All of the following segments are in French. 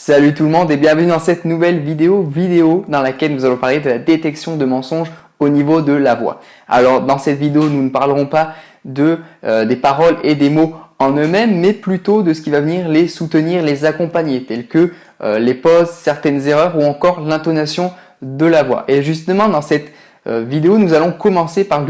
Salut tout le monde et bienvenue dans cette nouvelle vidéo dans laquelle nous allons parler de la détection de mensonges au niveau de la voix. Alors dans cette vidéo, nous ne parlerons pas des paroles et des mots en eux-mêmes, mais plutôt de ce qui va venir les soutenir, les accompagner, tels que les pauses, certaines erreurs ou encore l'intonation de la voix. Et justement dans cette vidéo, nous allons commencer par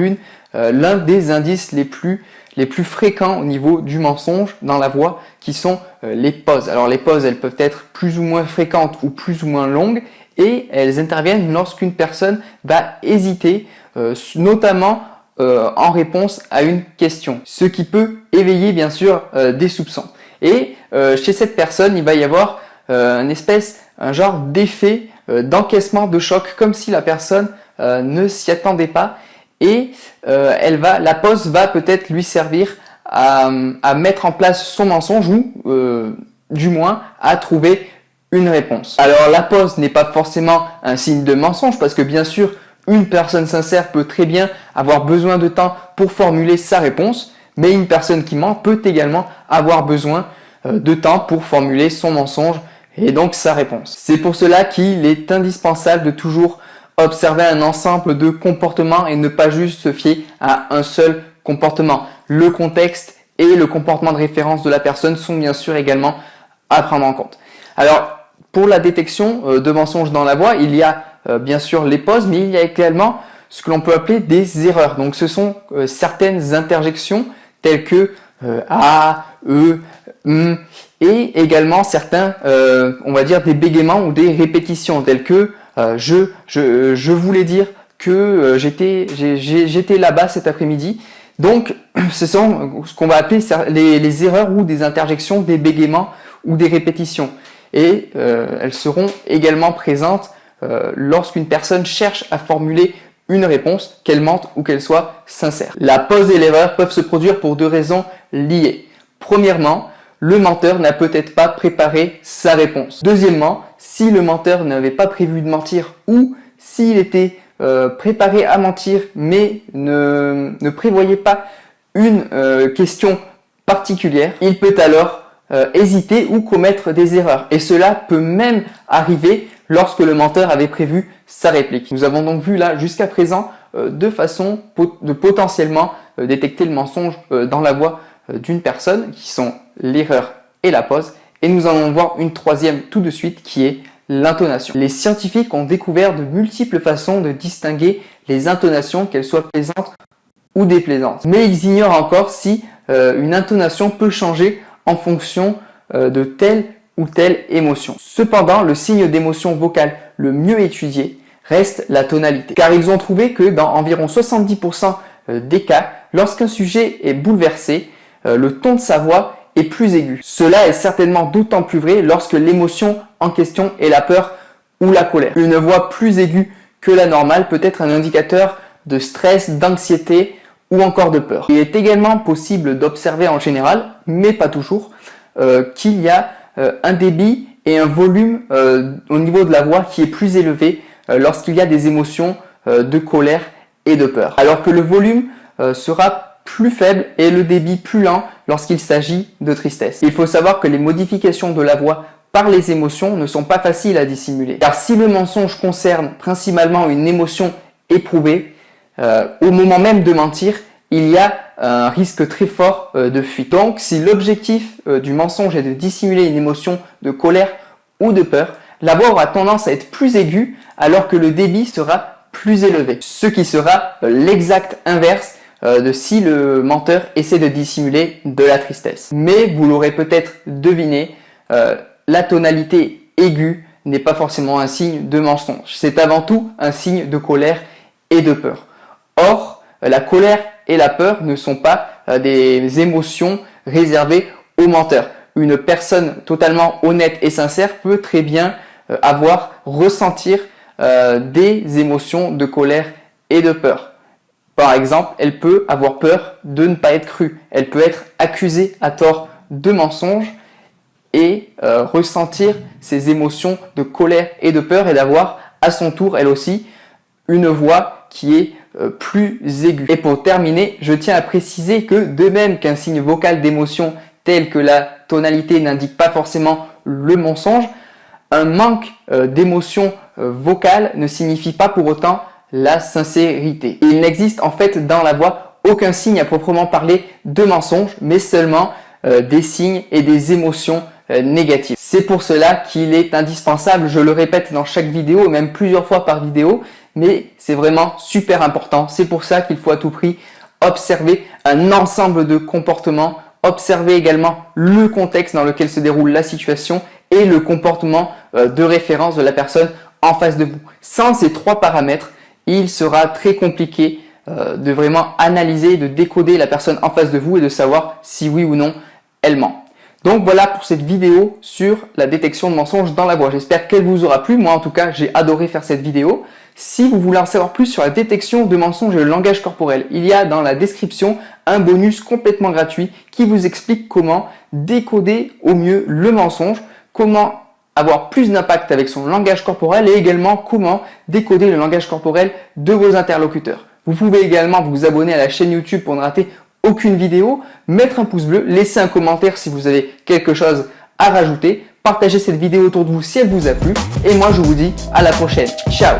l'un des indices les plus fréquents au niveau du mensonge dans la voix, qui sont les pauses. Alors les pauses, elles peuvent être plus ou moins fréquentes ou plus ou moins longues, et elles interviennent lorsqu'une personne va hésiter, notamment en réponse à une question, ce qui peut éveiller bien sûr des soupçons. Et chez cette personne, il va y avoir un genre d'effet d'encaissement de choc, comme si la personne ne s'y attendait pas. Et la pause va peut-être lui servir à mettre en place son mensonge ou du moins à trouver une réponse. Alors la pause n'est pas forcément un signe de mensonge, parce que bien sûr une personne sincère peut très bien avoir besoin de temps pour formuler sa réponse, mais une personne qui ment peut également avoir besoin de temps pour formuler son mensonge et donc sa réponse. C'est pour cela qu'il est indispensable de toujours observer un ensemble de comportements et ne pas juste se fier à un seul comportement. Le contexte et le comportement de référence de la personne sont bien sûr également à prendre en compte. Alors, pour la détection de mensonges dans la voix, il y a bien sûr les pauses, mais il y a également ce que l'on peut appeler des erreurs. Donc, ce sont certaines interjections telles que A, E, et également certains, on va dire, des bégaiements ou des répétitions telles que je voulais dire que j'étais là-bas cet après-midi. Donc, ce sont ce qu'on va appeler les erreurs ou des interjections, des bégaiements ou des répétitions. Et elles seront également présentes lorsqu'une personne cherche à formuler une réponse, qu'elle mente ou qu'elle soit sincère. La pause et l'erreur peuvent se produire pour deux raisons liées. Premièrement, le menteur n'a peut-être pas préparé sa réponse. Deuxièmement, si le menteur n'avait pas prévu de mentir ou s'il était préparé à mentir mais ne prévoyait pas une question particulière, il peut alors hésiter ou commettre des erreurs. Et cela peut même arriver lorsque le menteur avait prévu sa réplique. Nous avons donc vu là jusqu'à présent deux façons de potentiellement détecter le mensonge dans la voix d'une personne, qui sont l'erreur et la pause. Et nous allons voir une troisième tout de suite, qui est l'intonation. Les scientifiques ont découvert de multiples façons de distinguer les intonations, qu'elles soient plaisantes ou déplaisantes. Mais ils ignorent encore si une intonation peut changer en fonction de telle ou telle émotion. Cependant, le signe d'émotion vocale le mieux étudié reste la tonalité. Car ils ont trouvé que dans environ 70% des cas, lorsqu'un sujet est bouleversé, le ton de sa voix est plus aigu. Cela est certainement d'autant plus vrai lorsque l'émotion en question est la peur ou la colère. Une voix plus aiguë que la normale peut être un indicateur de stress, d'anxiété ou encore de peur. Il est également possible d'observer en général, mais pas toujours, qu'il y a un débit et un volume au niveau de la voix qui est plus élevé lorsqu'il y a des émotions de colère et de peur. Alors que le volume sera plus faible et le débit plus lent lorsqu'il s'agit de tristesse. Il faut savoir que les modifications de la voix par les émotions ne sont pas faciles à dissimuler. Car si le mensonge concerne principalement une émotion éprouvée, au moment même de mentir, il y a un risque très fort de fuite. Donc, si l'objectif du mensonge est de dissimuler une émotion de colère ou de peur, la voix aura tendance à être plus aiguë alors que le débit sera plus élevé. Ce qui sera l'exact inverse de si le menteur essaie de dissimuler de la tristesse. Mais vous l'aurez peut-être deviné, la tonalité aiguë n'est pas forcément un signe de mensonge. C'est avant tout un signe de colère et de peur. Or, la colère et la peur ne sont pas des émotions réservées aux menteurs. Une personne totalement honnête et sincère peut très bien ressentir des émotions de colère et de peur. Par exemple, elle peut avoir peur de ne pas être crue. Elle peut être accusée à tort de mensonge et ressentir ces émotions de colère et de peur, et d'avoir à son tour, elle aussi, une voix qui est plus aiguë. Et pour terminer, je tiens à préciser que de même qu'un signe vocal d'émotion tel que la tonalité n'indique pas forcément le mensonge, un manque d'émotion vocale ne signifie pas pour autant la sincérité. Il n'existe en fait dans la voix aucun signe à proprement parler de mensonge, mais seulement des signes et des émotions négatives. C'est pour cela qu'il est indispensable, je le répète dans chaque vidéo, et même plusieurs fois par vidéo, mais c'est vraiment super important. C'est pour ça qu'il faut à tout prix observer un ensemble de comportements, observer également le contexte dans lequel se déroule la situation et le comportement de référence de la personne en face de vous. Sans ces trois paramètres, il sera très compliqué de vraiment analyser, de décoder la personne en face de vous et de savoir si oui ou non elle ment. Donc voilà pour cette vidéo sur la détection de mensonges dans la voix. J'espère qu'elle vous aura plu. Moi en tout cas, j'ai adoré faire cette vidéo. Si vous voulez en savoir plus sur la détection de mensonges et le langage corporel, il y a dans la description un bonus complètement gratuit qui vous explique comment décoder au mieux le mensonge, comment avoir plus d'impact avec son langage corporel et également comment décoder le langage corporel de vos interlocuteurs. Vous pouvez également vous abonner à la chaîne YouTube pour ne rater aucune vidéo, mettre un pouce bleu, laisser un commentaire si vous avez quelque chose à rajouter, partagez cette vidéo autour de vous si elle vous a plu et moi je vous dis à la prochaine. Ciao!